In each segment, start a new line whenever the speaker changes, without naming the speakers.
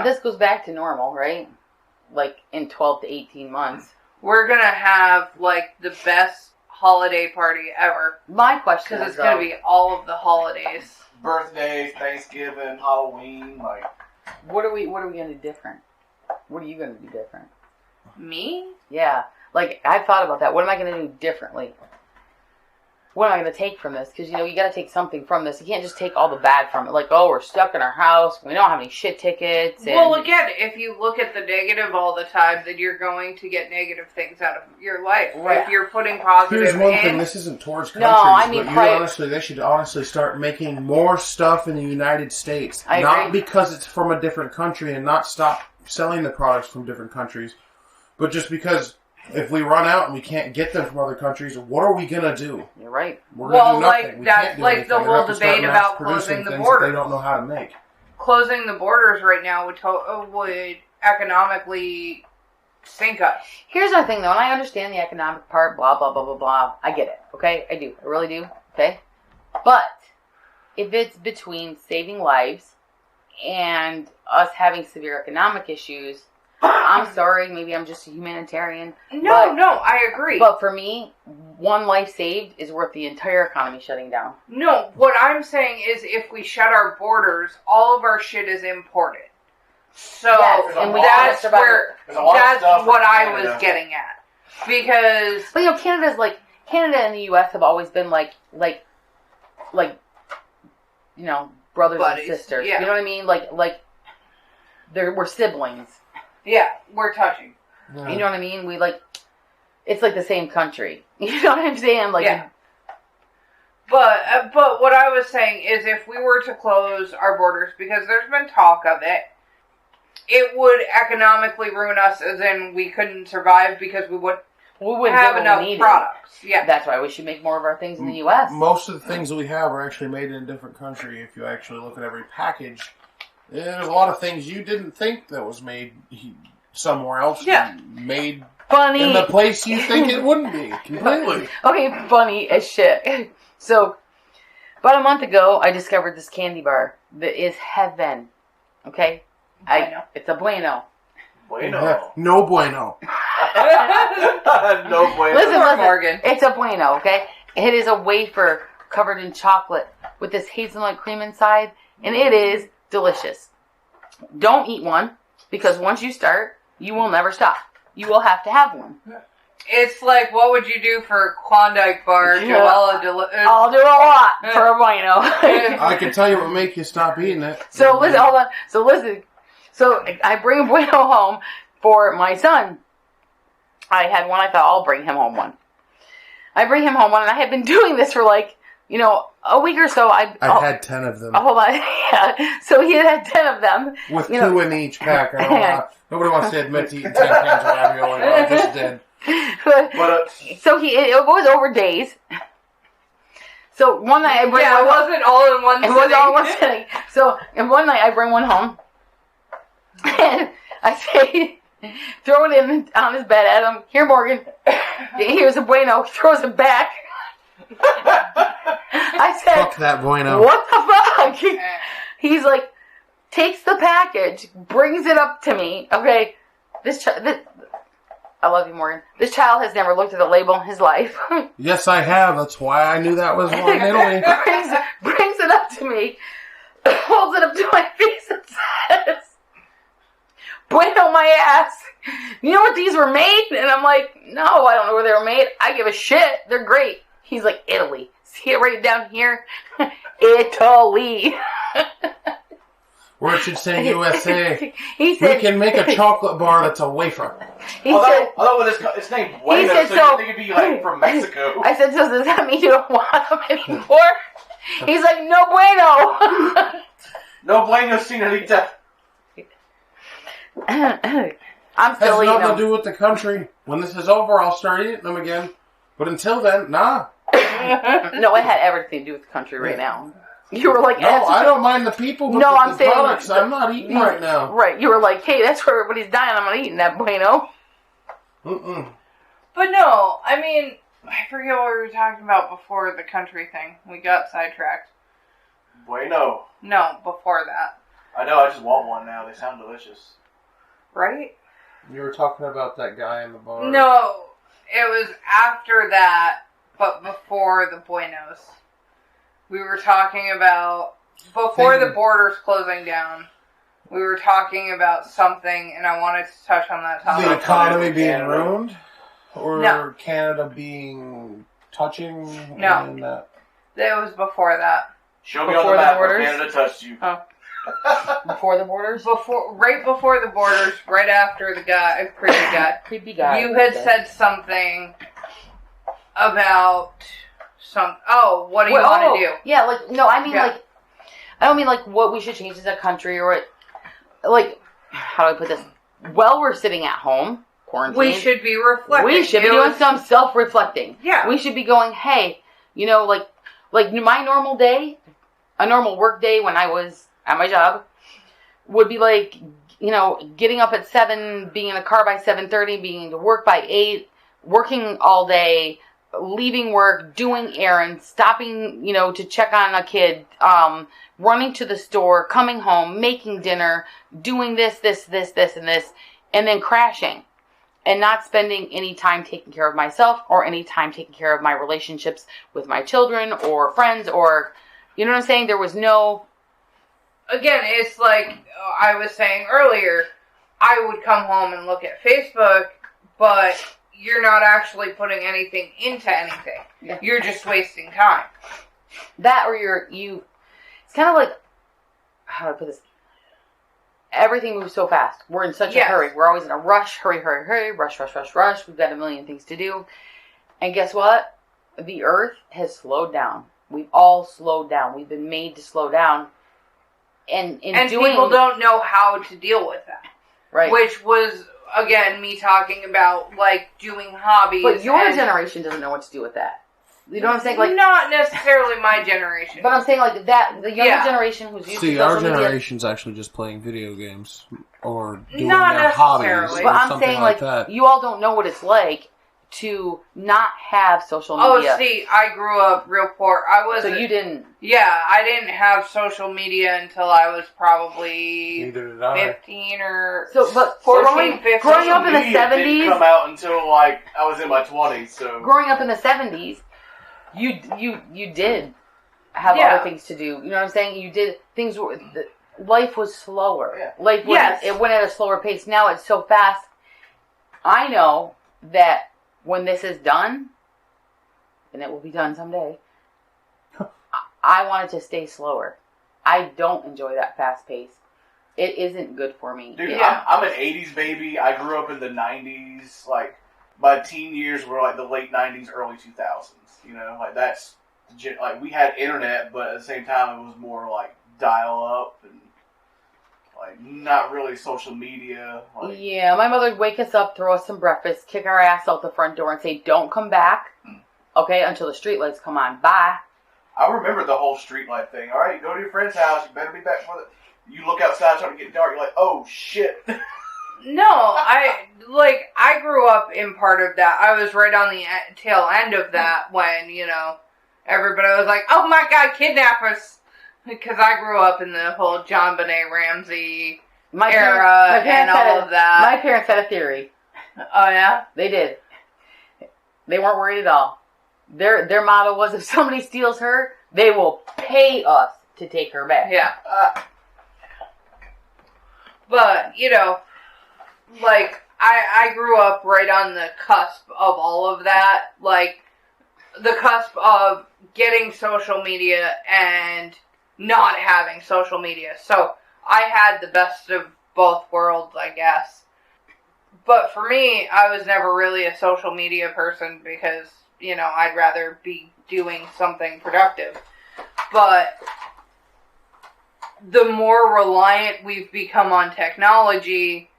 this goes back to normal, right? Like in 12 to 18 months.
We're going to have like the best holiday party ever.
My question is,
because it's going to be all of the holidays.
Birthdays, Thanksgiving, Halloween, like...
What are we going to do different? What are you going to do different?
Me?
Yeah. Like, I've thought about that. What am I going to do differently? What am I going to take from this? Because, you got to take something from this. You can't just take all the bad from it. Like, oh, we're stuck in our house. We don't have any shit tickets. And...
Well, again, if you look at the negative all the time, then you're going to get negative things out of your life.
Right.
If you're putting positive
Here's one
in...
thing. This isn't towards countries, but they should honestly start making more stuff in the United States.
I
not
agree.
because it's from a different country and not stop selling the products from different countries, but just because... If we run out and we can't get them from other countries, what are we gonna do?
You're right.
We're gonna do nothing.
Like
we
that's
can't do
like
anything.
the
We
whole
have to start
debate about
mass-producing
closing the
things
borders.
that they don't know how to make.
Closing the borders right now would economically sink us.
Here's our thing, though, and I understand the economic part, blah, blah, blah, blah, blah. I get it, okay? I do. I really do, okay? But if it's between saving lives and us having severe economic issues... I'm sorry, maybe I'm just a humanitarian.
No, I agree.
But for me, one life saved is worth the entire economy shutting down.
No, what I'm saying is if we shut our borders, all of our shit is imported. So
Yes, and
that's what I was
Canada.
getting at. Because...
But Canada and the U.S. have always been like, brothers
buddies,
and sisters.
yeah.
You know what I mean? We're siblings.
Yeah, we're touching.
Yeah.
You know what I mean? It's like the same country. You know what I'm saying?
Yeah. But what I was saying is if we were to close our borders, because there's been talk of it, it would economically ruin us, as in we couldn't survive because we wouldn't have enough products. Yeah.
That's why we should make more of our things in the U.S.
Most of the things that we have are actually made in a different country. If you actually look at every package, there's a lot of things you didn't think that was made somewhere else.
Yeah.
Made
Funny.
in the place you think it wouldn't be. Completely.
Okay, funny as shit. So, about a month ago, I discovered this candy bar that is heaven. Okay? It's a bueno.
Bueno.
No bueno.
No bueno.
Listen,
Morgan.
it's a bueno, okay? It is a wafer covered in chocolate with this hazelnut cream inside, and it is delicious. Don't eat one, because once you start, you will never stop. You will have to have one.
It's like, what would you do for a Klondike bar?
Yeah.
I'll
do a lot for a bueno.
I can tell you what make you stop eating it.
So listen, hold on. So I bring a bueno home for my son. I had one. I thought I'll bring him home one. I bring him home one, and I had been doing this for a week or so. I've
had 10 of them.
Hold on. Yeah. So he had 10 of them.
With 2 in each pack. Nobody wants to admit to eating 10 cans of ravioli. I just did.
So it was over days. So one night I bring
it wasn't all in one
sitting. It wasn't all in one sitting. So and one night I bring one home. And I say, throw it in on his bed at him. Here, Morgan. Here's a bueno. He throws it back. I said,
fuck that bueno.
What the fuck? He's like, takes the package, brings it up to me. Okay, I love you, Morgan. This child has never looked at a label in his life.
Yes, I have. That's why I knew that was one in Italy.
brings it up to me, holds it up to my face and says, bueno my ass. You know what these were made? And I'm like, no, I don't know where they were made. I give a shit. They're great. He's like, Italy. See it right down here? Italy.
Or it should say USA.
He said,
we can make a chocolate bar that's a wafer.
Although it's named Bueno,
said,
so you think it'd be like from Mexico.
I said, so does that mean you don't want them anymore? He's like, no bueno.
No bueno, señorita.
I'm still eating
them. Has nothing
them.
to do with the country. When this is over, I'll start eating them again. But until then, nah.
No, it had everything to do with the country right now. You were like,
no, I don't mind the people, but
I'm
the
saying
products I'm not eating right now.
Right, you were like, hey, that's where everybody's dying. I'm not eating that bueno.
Mm-mm.
But no, I mean, I forget what we were talking about before the country thing. We got sidetracked.
Bueno.
No, before that.
I know, I just want one now. They sound delicious.
Right?
You were talking about that guy in the bar.
No, it was after that, but before the Buenos. We were talking about, before the borders closing down, we were talking about something, and I wanted to touch on that topic.
The economy being
Canada.
ruined? Or
No.
Canada being touching?
No.
And that?
It was before that.
Show me
Before
on the
the
map where
borders?
Canada touched you.
Before the borders?
Right before the borders, right after the creepy guy.
Creepy guy.
You had said something about what do you want to do?
Yeah, like, no, I mean,
Yeah.
like, I don't mean, like, what we should change as a country or what, like, how do I put this? Well, we're sitting at home, quarantined.
We should be reflecting.
We should be doing some self-reflecting.
Yeah.
We should be going, hey, you know, like my normal day, a normal work day when I was at my job, would be like, you know, getting up at 7, being in a car by 7:30, being to work by 8, working all day, leaving work, doing errands, stopping, you know, to check on a kid, running to the store, coming home, making dinner, doing this, and then crashing. And not spending any time taking care of myself or any time taking care of my relationships with my children or friends or, you know what I'm saying? There was no...
Again, it's like I was saying earlier, I would come home and look at Facebook, but you're not actually putting anything into anything.
Yeah.
You're just wasting time.
That or it's kind of like, how do I put this? Everything moves so fast. We're in such a
Yes.
hurry. We're always in a rush. Hurry, rush. We've got a million things to do. And guess what? The earth has slowed down. We've all slowed down. We've been made to slow down. And
People don't know how to deal with that.
right.
Which was, again, me talking about, like, doing hobbies.
But your
and
generation doesn't know what to do with that. You know what I'm saying? Like,
not necessarily my generation.
but I'm saying like that. The younger
Yeah.
generation who's used
See,
to
our
social media.
generation's actually just playing video games or doing
Not
their hobbies
necessarily.
or
But I'm
something
saying
like
like
that.
you all don't know what it's like to not have social
Oh,
media.
see, I grew up real poor. I was
So you didn't.
Yeah, I didn't have social media until I was probably
Neither did I.
15 or
So, but
14, 15.
growing up in the
Media didn't
70s,
come out until like I was in my 20s. So
growing up in the 70s, you did have
Yeah.
other things to do. You know what I'm saying? You did things. Life was slower.
Yeah.
Life was
Yes.
it went at a slower pace. Now it's so fast. I know that when this is done, and it will be done someday, I want it to stay slower. I don't enjoy that fast pace. It isn't good for me.
dude,
Yeah.
I'm an 80s baby. I grew up in the 90s. Like my teen years were like the late 90s, early 2000s. You know, like that's like we had internet, but at the same time it was more like dial up and like not really social media. Like,
Yeah, my mother would wake us up, throw us some breakfast, kick our ass out the front door, and say, "Don't come back, okay, until the streetlights come on. Bye."
I remember the whole streetlight thing. All right, go to your friend's house. You better be back for it. You look outside, it's starting to get dark. You're like, oh shit.
No, I grew up in part of that. I was right on the tail end of that when, you know, everybody was like, oh my god, kidnappers. Because I grew up in the whole John Benet Ramsey
My
era
parents
and all of that.
My parents had a theory.
Oh, yeah?
They did. They weren't worried at all. Their motto was, if somebody steals her, they will pay us to take her back.
Yeah. But, you know, like, I grew up right on the cusp of all of that. Like, the cusp of getting social media and not having social media. So, I had the best of both worlds, I guess. But for me, I was never really a social media person because, you know, I'd rather be doing something productive. But the more reliant we've become on technology,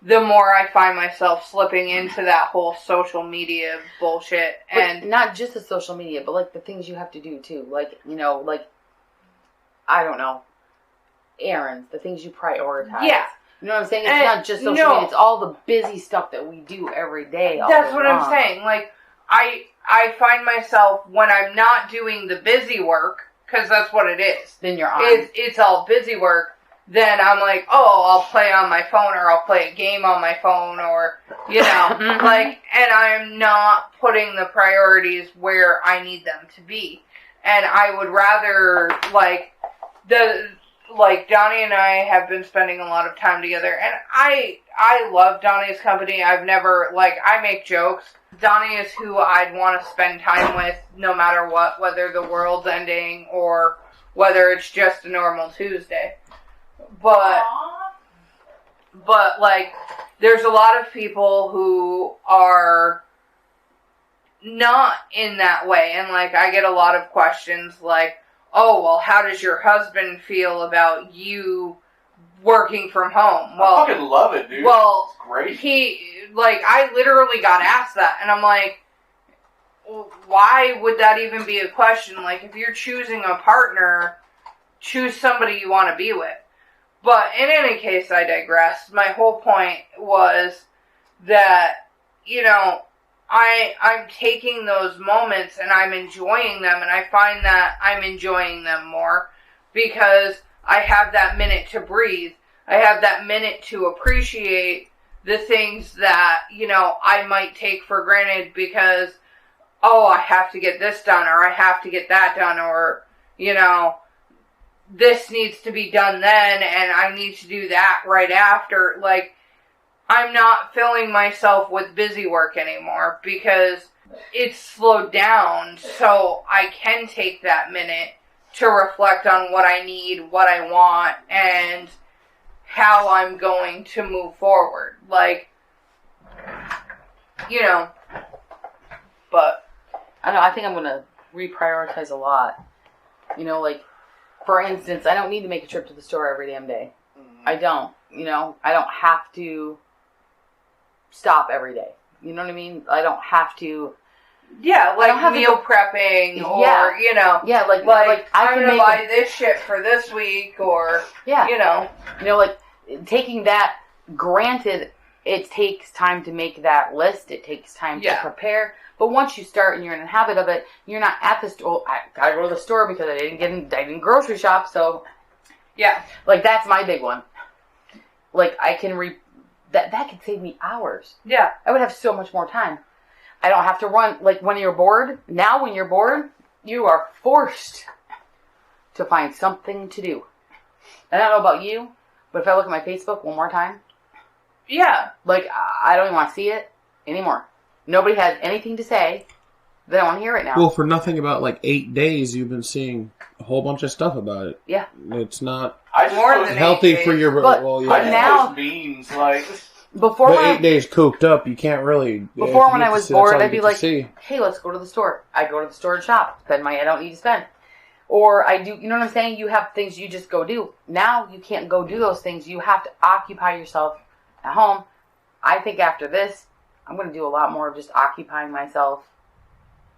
the more I find myself slipping into that whole social media bullshit.
But
And
not just the social media, but like the things you have to do too. Like, you know, like, I don't know, errands, the things you prioritize.
yeah,
You know what I'm saying? It's
And
not just social
no.
media, it's all the busy stuff that we do every day. all
that's
day
what
long.
I'm saying. Like, I find myself, when I'm not doing the busy work, because that's what it is.
Then you're on.
It's all busy work. then I'm like, oh, I'll play on my phone, or I'll play a game on my phone, or, you know, like, and I'm not putting the priorities where I need them to be. And I would rather, like, Donnie and I have been spending a lot of time together, and I love Donnie's company. I've never, like, I make jokes. Donnie is who I'd want to spend time with no matter what, whether the world's ending or whether it's just a normal Tuesday. But, like, there's a lot of people who are not in that way, and, like, I get a lot of questions like, oh, well, how does your husband feel about you working from home? Well,
I fucking love it, dude.
Well,
it's great.
I literally got asked that, and I'm like, why would that even be a question? Like, if you're choosing a partner, choose somebody you want to be with. But in any case, I digress. My whole point was that, you know, I'm taking those moments and I'm enjoying them, and I find that I'm enjoying them more because I have that minute to breathe. I have that minute to appreciate the things that, you know, I might take for granted because, oh, I have to get this done, or I have to get that done, or, you know, this needs to be done then, and I need to do that right after. Like, I'm not filling myself with busy work anymore because it's slowed down, so I can take that minute to reflect on what I need, what I want, and how I'm going to move forward. Like, you know, but
I don't know, I think I'm going to reprioritize a lot. You know, like, for instance, I don't need to make a trip to the store every damn day. I don't. You know, I don't have to stop every day. You know what I mean? I don't have to.
Yeah, like meal prepping, or,
yeah,
you know.
Yeah, like
I'm going to buy this shit for this week, or,
yeah,
you know.
You know, like, taking that, granted, it takes time to make that list. It takes time to prepare. But once you start and you're in the habit of it, you're not at the store. I gotta go to the store because I didn't grocery shop. So,
yeah,
like, that's my big one. Like, I can that could save me hours.
Yeah,
I would have so much more time. I don't have to run. Like, when you're bored, you are forced to find something to do. And I don't know about you, but if I look at my Facebook one more time,
yeah,
like, I don't even want to see it anymore. Nobody has anything to say. They don't want to hear it now.
Well, for nothing about, like, 8 days, you've been seeing a whole bunch of stuff about it.
Yeah.
It's not
more than
healthy for your...
But,
well, yeah.
but now...
beans, like...
Before
but 8 days cooped up, you can't really...
Before, when I was bored, I'd be like, hey, let's go to the store. I go to the store and shop. Spend money I don't need to spend. Or I do... You know what I'm saying? You have things you just go do. Now, you can't go do those things. You have to occupy yourself at home. I think after this, I'm going to do a lot more of just occupying myself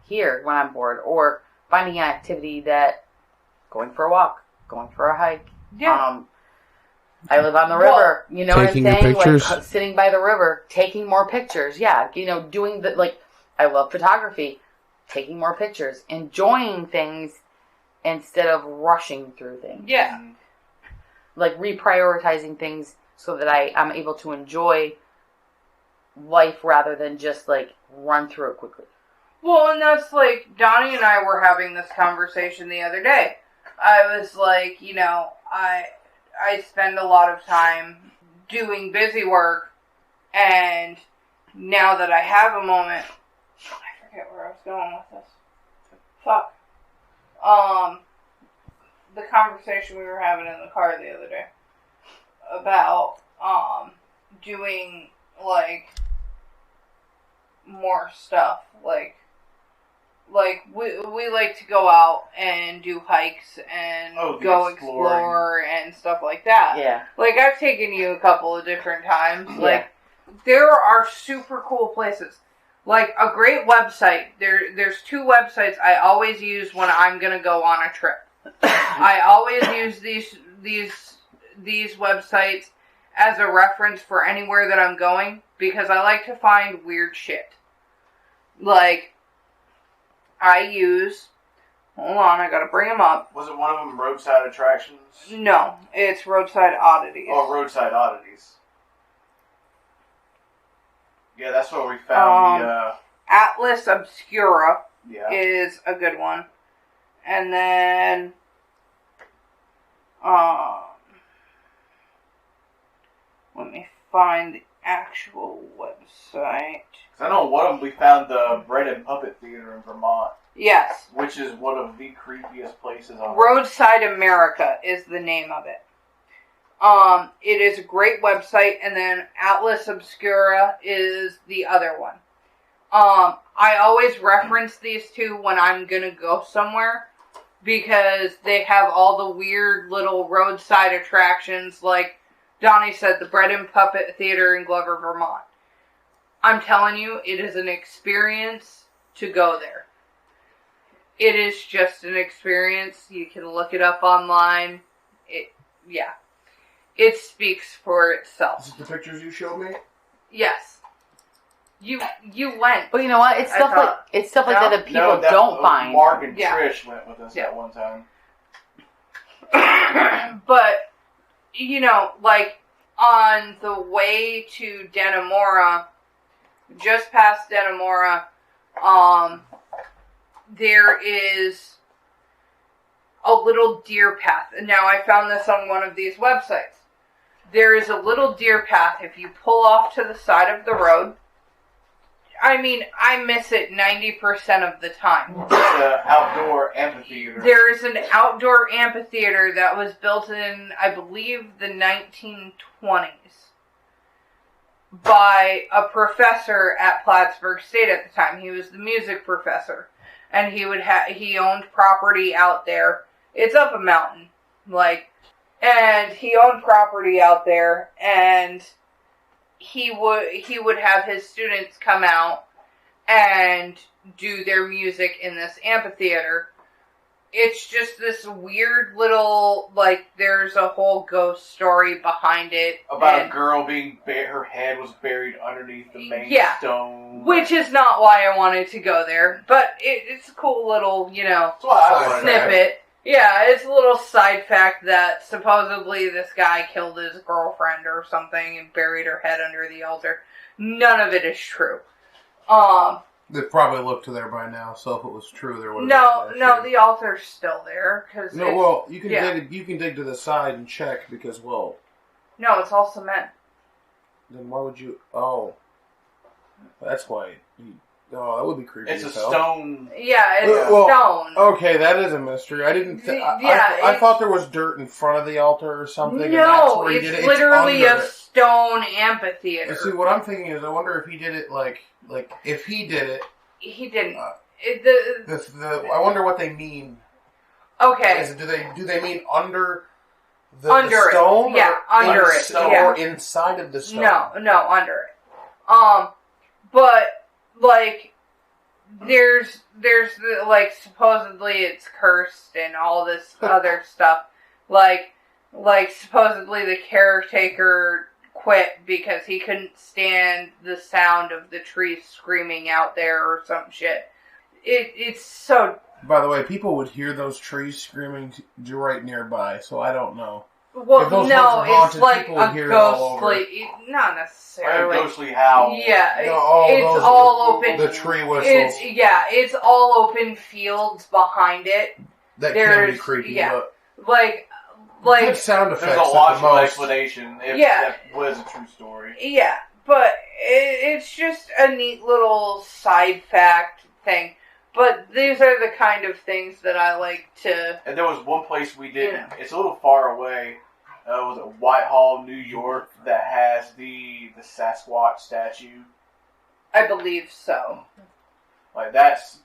here when I'm bored, or finding an activity that, going for a walk, going for a hike.
Yeah.
I live on the river. You know what I'm saying?
Pictures.
Like, sitting by the river, taking more pictures. Yeah. You know, doing the, like, I love photography. Taking more pictures. Enjoying things instead of rushing through things.
Yeah.
Like, reprioritizing things so that I'm able to enjoy life rather than just, like, run through it quickly.
Well, and that's like, Donnie and I were having this conversation the other day. I was like, you know, I spend a lot of time doing busy work, and now that I have a moment, I forget where I was going with this. Fuck. The conversation we were having in the car the other day about, doing, like, more stuff, like we like to go out and do hikes and go explore and stuff like that.
Yeah.
Like, I've taken you a couple of different times. Yeah. Like, there are super cool places. Like, a great website. There's 2 websites I always use when I'm gonna go on a trip. I always use these websites as a reference for anywhere that I'm going, because I like to find weird shit. Like, I use Hold on, I gotta bring them up.
Was it one of them Roadside Attractions?
No, it's Roadside Oddities.
Oh, Roadside Oddities. Yeah, that's where we found the,
Atlas Obscura
yeah.
is a good one. And then, let me find the actual website.
'Cause I know one of them we found the Bread and Puppet Theater in Vermont.
Yes.
Which is one of the creepiest places on
Roadside America is the name of it. It is a great website, and then Atlas Obscura is the other one. I always reference these two when I'm gonna go somewhere, because they have all the weird little roadside attractions, like Donnie said, the Bread and Puppet Theater in Glover, Vermont. I'm telling you, it is an experience to go there. It is just an experience. You can look it up online. It speaks for itself.
Is it the pictures you showed me?
Yes. You went.
But you know what? It's stuff like
No?
that people don't find.
Mark and
Yeah.
Trish went with us at one time.
But, you know, like, on the way to Dannemora, just past Dannemora, there is a little deer path. And now I found this on one of these websites. There is a little deer path if you pull off to the side of the road. I mean, I miss it 90% of the time.
It's an outdoor amphitheater.
There is an outdoor amphitheater that was built in, I believe, the 1920s by a professor at Plattsburgh State at the time. He was the music professor, and he owned property out there. It's up a mountain, and he owned property out there, and he would have his students come out and do their music in this amphitheater. It's just this weird little, there's a whole ghost story behind it.
About a girl being her head was buried underneath the main stone.
Which is not why I wanted to go there, but it's a cool little,
That's why I wanted to go.
snippet. Yeah, it's a little side fact that supposedly this guy killed his girlfriend or something and buried her head under the altar. None of it is true.
They probably looked to there by now, so if it was true, there would have been
No, the altar's still there.
You can dig to the side and check because,
no, it's all cement.
then why would you? Oh, that's why. That would be creepy.
It's a
as hell.
stone.
Yeah, it's stone.
Okay, that is a mystery. I didn't. I thought there was dirt in front of the altar or something.
No,
and that's where he did
it's
it.
literally
under
a stone amphitheater.
And see, what I'm thinking is, I wonder if he did it like if he did it.
He didn't.
I wonder what they mean.
Okay.
Do they mean under the
it?
stone?
Yeah, under it.
Stone,
Yeah.
or inside of the stone?
No, under it. But there's supposedly it's cursed and all this other stuff. Supposedly the caretaker quit because he couldn't stand the sound of the trees screaming out there or some shit. It's so.
By the way, people would hear those trees screaming right nearby, so I don't know.
Well, no, it's like
people would
a
hear it all over.
ghostly. Not necessarily.
Like a ghostly howl.
Yeah,
it's
all open.
The tree whistles.
It's all open fields behind it.
That can be creepy.
Yeah,
but good sound effects.
There's a logical explanation if that was a true story.
Yeah, but it's just a neat little side fact thing. But these are the kind of things that I like to...
And there was one place we did, it's a little far away, was it Whitehall, New York, that has the Sasquatch statue.
I believe so.
That's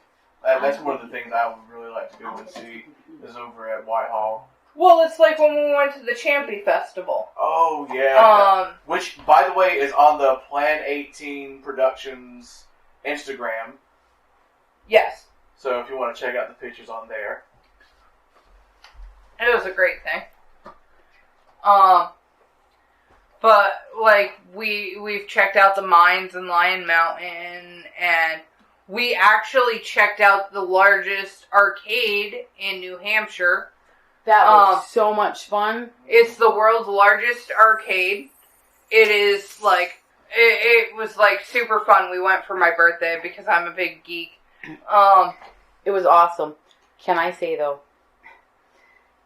one of the things I would really like to go and see, is over at Whitehall.
Well, it's like when we went to the Champy Festival.
Oh, yeah. Which, by the way, is on the Plan 18 Productions Instagram.
Yes.
So if you want to check out the pictures on there.
It was a great thing. But, we've checked out the mines in Lion Mountain, and We actually checked out the largest arcade in New Hampshire.
That was so much fun.
It's the world's largest arcade. It is like, it was like super fun. We went for my birthday because I'm a big geek.
It was awesome. Can I say though,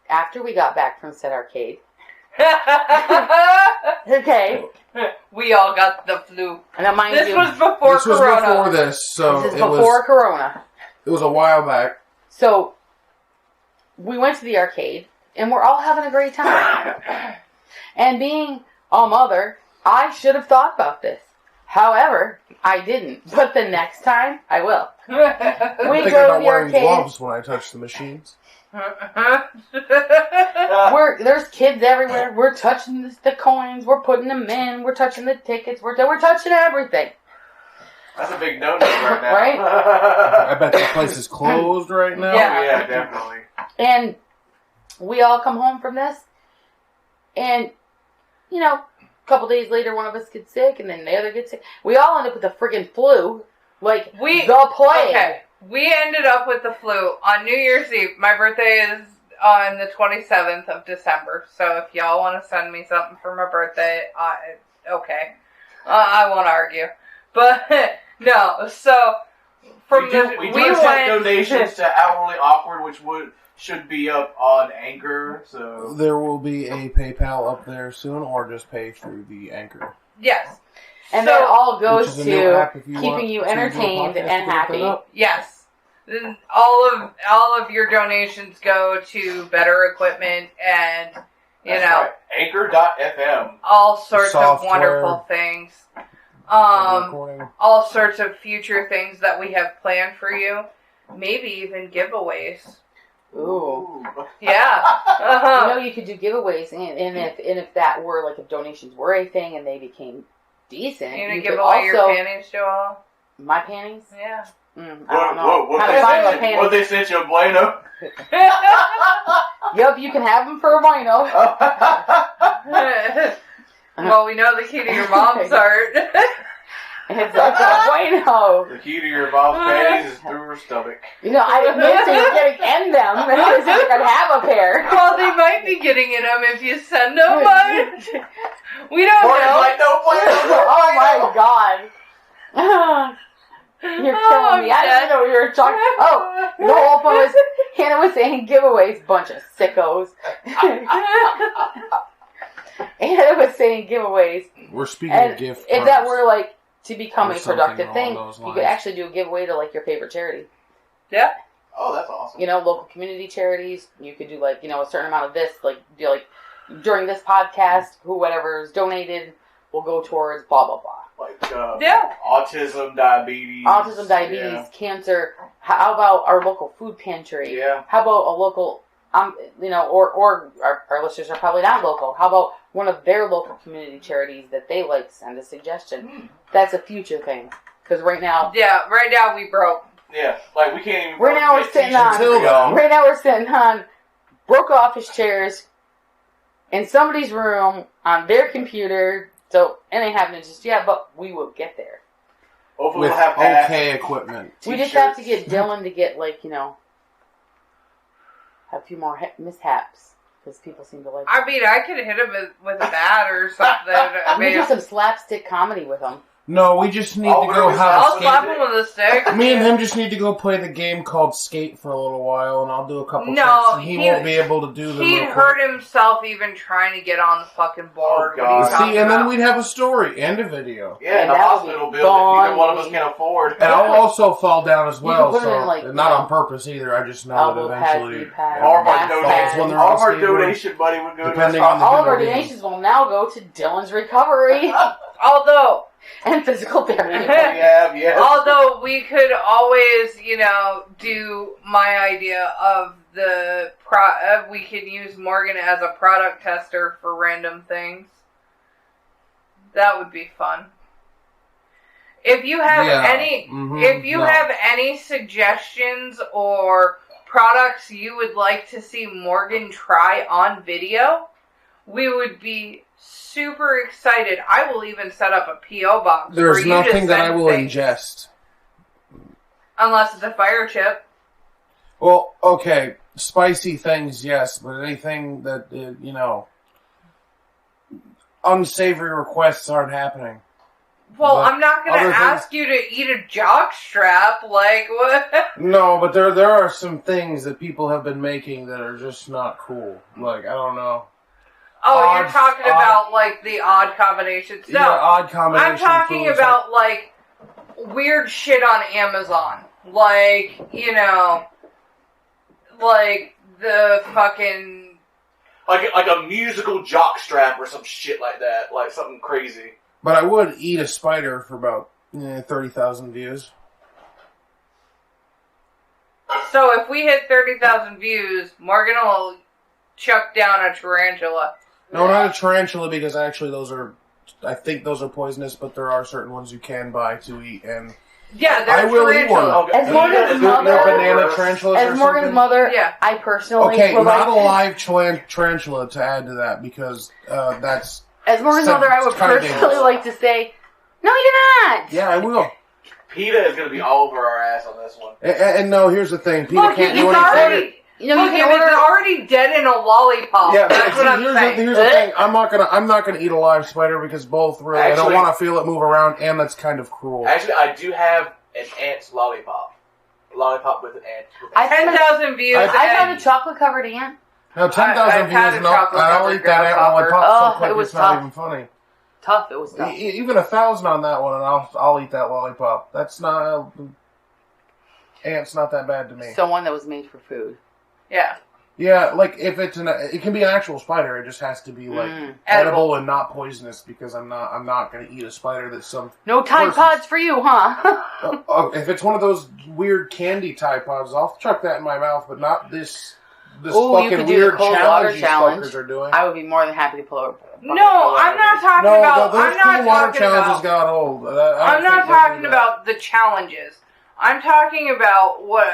after we got back from said arcade, okay,
we all got the flu.
and mind
This
you,
was before
This was
Corona.
before this, so
this is
it
before Corona.
was a while back.
So we went to the arcade, and we're all having a great time. And being a mother, I should have thought about this. However, I didn't. But the next time, I will. We
I think
go to
I'm
the
wearing
arcade.
gloves when I touch the machines.
There's kids everywhere. We're touching the coins. We're putting them in. We're touching the tickets. We're touching everything.
That's a big no-no right now.
Right?
I bet the place is closed right now.
Yeah.
Yeah, definitely.
And we all come home from this. And, you know, a couple days later, one of us gets sick, and then the other gets sick. We all end up with the friggin' flu. Like, the plague.
Okay. We ended up with the flu on New Year's Eve. My birthday is on the 27th of December. So if y'all want to send me something for my birthday, okay. I won't argue. But, no. So,
we accept donations to Hourly Awkward, which should be up on Anchor. So
There will be a PayPal up there soon, or just pay through the Anchor.
Yes.
And
So-
that all
Which
goes
is a new app
to
if you
keeping
want
you
to do a
entertained
podcast
and
to look it
happy.
up.
Yes. All of your donations go to better equipment and, you
That's
know,
right. Anchor.fm.
all sorts of
Software.
wonderful things.
Recording.
All sorts of future things that we have planned for you. Maybe even giveaways.
Ooh.
Yeah.
You know, you could do giveaways, and if that were, like, if donations were a thing and they became decent,
You gonna
you
give
could
away your
also...
panties, Joel?
My panties?
Yeah.
I don't know.
What
How to
they
find my
sent you?
panties.
What they sent you, Bueno?
Yup, you can have them for a Bueno.
Well, we know the key to your mom's art.
It's like a Bueno.
The key to your mom's panties is through her stomach.
You know, I admit to you getting in them. Because you could have a pair.
Well, they might be getting in them if you send them, but we don't
Morgan's
know.
like, no Bueno.
Oh my god. You're killing me. I didn't know you were talking. Oh, the whole point was Hannah was saying giveaways, bunch of sickos. Hannah was saying giveaways.
We're speaking
And
of gift
if that
cards.
were like to become
Or
a
something
productive
along
thing,
those
you
lines.
could actually do a giveaway to like your favorite charity.
Yeah.
Oh, that's awesome.
You know, local community charities. You could do like, you know, a certain amount of this, like do like during this podcast, whoever is donated will go towards blah blah blah.
Like,
Yeah.
autism, diabetes.
Autism, diabetes, cancer. How about our local food pantry?
Yeah.
How about a local, you know, or our listeners are probably not local. How about one of their local community charities that they like send a suggestion? That's a future thing. Because right now,
Right now we broke.
Yeah, like we can't even.
Right now we're
get
sitting
t-shirts
on-
for y'all.
right now we're sitting on broke office chairs in somebody's room on their computer. So it ain't happening just yet, but we will get there.
Hopefully
with
we'll have hats,
okay equipment.
We just have to
t-shirts.
get Dylan to get, like, you know, have a few more mishaps. Because people seem to like
I mean, I could hit him with a bat or something. I
we
mean,
do some slapstick comedy with them.
No, we just need
Oh,
to go
we're-
have
I'll
a
slap
skate.
him with a stick.
Me and him just need to go play the game called Skate for a little while, and I'll do a couple
No,
tricks, and he
he-
won't be able to do them.
He'd
real quick.
hurt himself even trying to get on the fucking board.
Oh,
What are you
God.
talking
See, and then
about?
we'd have a story and a video.
Yeah,
And
in a
that would
hospital
be
bill that neither one of us
funny.
can afford.
And I'll also fall down as
You
well,
can put it
so
in, like,
not
you know,
on purpose either. I just know that
elbow pads,
eventually
knee pads,
All of our
ass
falls
pads.
when they're
all
on
of our
skateboard.
donation money would go
Depending
to
on the
All of our
video game.
donations will now go to Dylan's recovery
Although
and physical therapy.
Although we could always, you know, do my idea of the we could use Morgan as a product tester for random things. That would be fun. If you have have any suggestions or products you would like to see Morgan try on video, we would be super excited. I will even set up a P.O. box.
There's
for you to
nothing that I
send
will
things.
ingest.
Unless it's a fire chip.
Well, okay, spicy things, yes, but anything that, unsavory requests aren't happening.
Well,
But
I'm not going to
other
ask you to eat a jock strap. Like, what?
No, but there are some things that people have been making that are just not cool. Like, I don't know.
Oh, you're talking about, like, the odd combinations. No,
odd combination
I'm talking
foods,
about, like, weird shit on Amazon. Like, like the fucking...
Like a musical jock strap or some shit like that. Like something crazy.
But I would eat a spider for about 30,000 views.
So if we hit 30,000 views, Morgan will chuck down a tarantula.
No, not a tarantula, because actually I think those are poisonous, but there are certain ones you can buy to eat, and
Yeah,
I
they're
will eat one.
tarantula.
Okay.
As Morgan's
Is
mother-
there
banana tarantulas
As
or
Morgan's
something?
mother,
Yeah.
I personally
Okay,
would
not a
like
live tarantula to add to that, because that's...
as Morgan's
So-
mother, I would
it's kinda
personally
dangerous.
like to say, no, you're not.
Yeah, I will.
PETA is going to be all over our ass on this one.
And no, here's the thing. People
Look,
can't
it's
do anything.
already...
You know,
Look,
you
if
can
it's
order.
already dead in a lollipop,
Yeah, but
that's what I'm
here's
saying.
the thing. I'm not gonna eat a live spider because both really I don't
Actually-
want to feel it move around, and that's kind of cruel.
Actually, I do have an ant's lollipop. A lollipop with an ant.
I-
10,000 views.
I-
I've had a chocolate covered ant.
Now, 10,000
I've had
views,
a
no,
chocolate
I'll
covered
eat that ant
grasshopper.
lollipop
Oh,
so quick
it was
it's not
tough.
even funny.
Tough, it was tough.
Even 1,000 on that one, and I'll eat that lollipop. That's not ant's not that bad to me.
Someone that was made for food.
Yeah.
Yeah, like if it can be an actual spider. It just has to be like edible and not poisonous, because I'm not going to eat a spider that's some.
No Tide
Person's-
Pods for you, huh?
If it's one of those weird candy Tide Pods, I'll chuck that in my mouth, but not this
Ooh, you
fucking
could do
weird
the cold water
challenge you
challenge.
fuckers are doing.
I would be more than happy to pull over.
No, I'm not talking
No,
about...
those
I'm not
cool water
talking
challenges
about...
got old.
I'm not talking about the challenges. I'm talking about what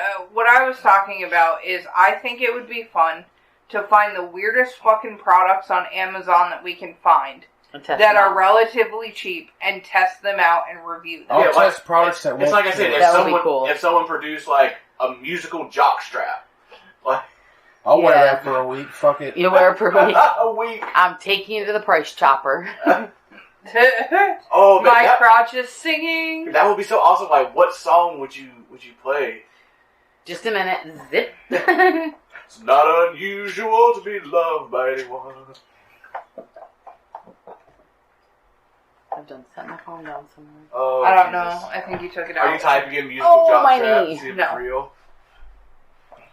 I was talking about is I think it would be fun to find the weirdest fucking products on Amazon that we can find that are relatively cheap and test them out and review them.
I'll
Yeah,
test products that
It's
won't
like I said,
kill
if
us.
That would be
someone
cool.
if someone produced like a musical jock strap, like
I'll wear
Yeah.
that for a week. Fuck it.
You wear it for a week.
a week.
I'm taking you to the price chopper.
Oh, man,
My crotch is singing.
that would be so awesome. Like, what song would you play?
Just a minute. Zip.
It's not unusual to be loved by anyone.
I've done set my phone down somewhere.
Oh,
I don't
Jesus.
know. I think you took it out.
Are you typing in musical
Oh,
jock
my
strap
knee.
to see if
No.
it's real?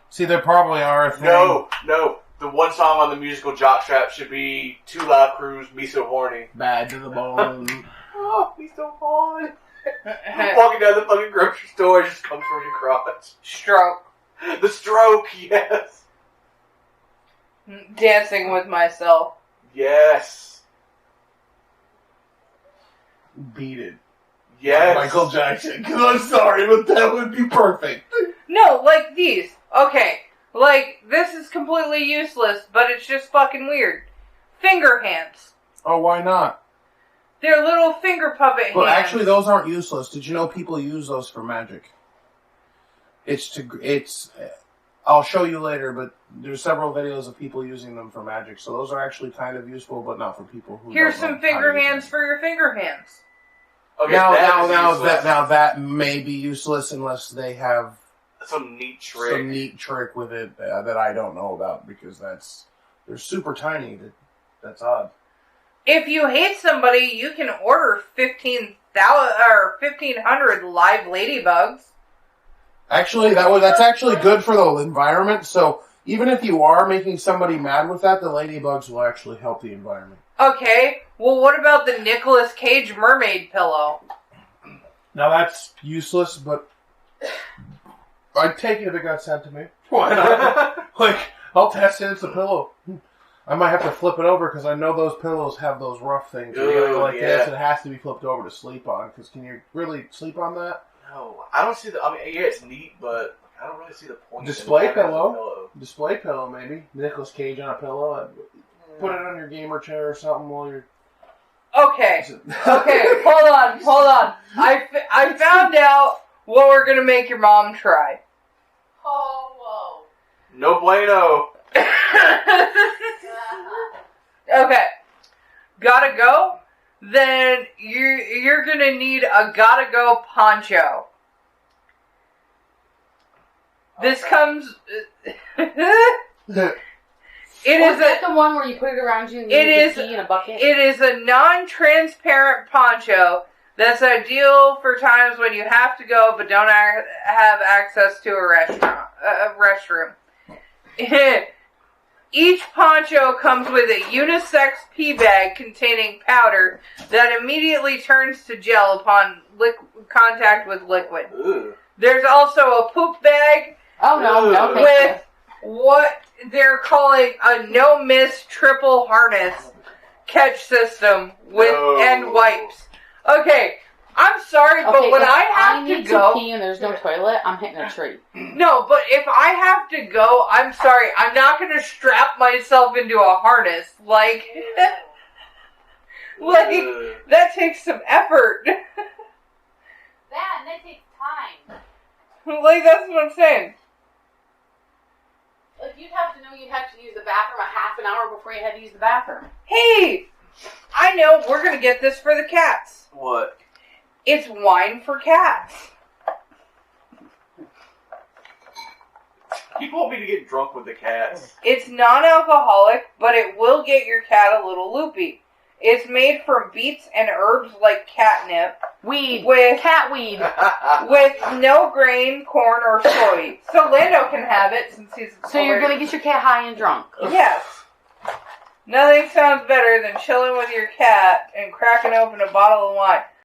See, there probably are a thing.
No. The one song on the musical jock strap should be Two Live Crews, Me So Horny.
Bad to the bone.
Oh, Me So Horny. Walking down the fucking grocery store, it just comes from your crotch.
Stroke.
The stroke, yes.
Dancing with myself.
Yes.
Beat it.
Yes.
Michael Jackson. Because I'm sorry, but that would be perfect.
No, like these. Okay. Like, this is completely useless, but it's just fucking weird. Finger hands.
Oh, why not?
They're little finger puppet
Well,
hands.
actually, those aren't useless. Did you know people use those for magic? I'll show you later, but there's several videos of people using them for magic. So those are actually kind of useful, but not for people who.
Here's
don't
some
know how
finger
to use
hands
them.
for your finger hands.
Okay,
Now
that is
that may be useless unless they have
some neat trick.
some neat trick with it that I don't know about, because they're super tiny. That's odd.
If you hate somebody, you can order 15,000 or 1,500 live ladybugs.
Actually, that's actually good for the environment. So even if you are making somebody mad with that, the ladybugs will actually help the environment.
Okay, well, what about the Nicolas Cage mermaid pillow?
Now that's useless, but I'd take it if it got sent to me. Why not? Like, I'll test it. It's a pillow. I might have to flip it over because I know those pillows have those rough things. You
Ooh,
know, like
yeah.
this, it has to be flipped over to sleep on. Because can you really sleep on that?
No, I don't see the. I mean, yeah, it's neat, but I don't really see the point.
Display
in having a
pillow. Display pillow, maybe. Nicolas Cage on a pillow. Put it on your gamer chair or something while you're.
Okay, okay, hold on. I found out what we're gonna make your mom try.
Oh,
No bueno.
Okay. Gotta go? Then you're gonna need a gotta go poncho. This comes. It is
the one where you put it around you and you use the tea in a bucket?
It is a non-transparent poncho that's ideal for times when you have to go but don't have access to a restroom. Each poncho comes with a unisex pee bag containing powder that immediately turns to gel upon contact with liquid.
Ugh.
There's also a poop bag with what they're calling a no-miss triple harness catch system and wipes. Okay, I'm sorry, but when I have to go...
pee and there's no toilet, I'm hitting a tree.
No, but if I have to go, I'm sorry, I'm not going to strap myself into a harness. Like, that takes some effort.
That takes time.
Like, that's what I'm saying.
Like, you'd have to know you'd have to use the bathroom a half an hour before you had to use the bathroom.
Hey, I know, we're going to get this for the cats.
What?
It's wine for cats.
You want me to get drunk with the cats?
It's non-alcoholic, but it will get your cat a little loopy. It's made from beets and herbs like catnip.
Cat weed.
With no grain, corn, or soy. So Lando can have it since he's...
So you're going to get your cat high and drunk?
Yes. Nothing sounds better than chilling with your cat and cracking open a bottle of wine.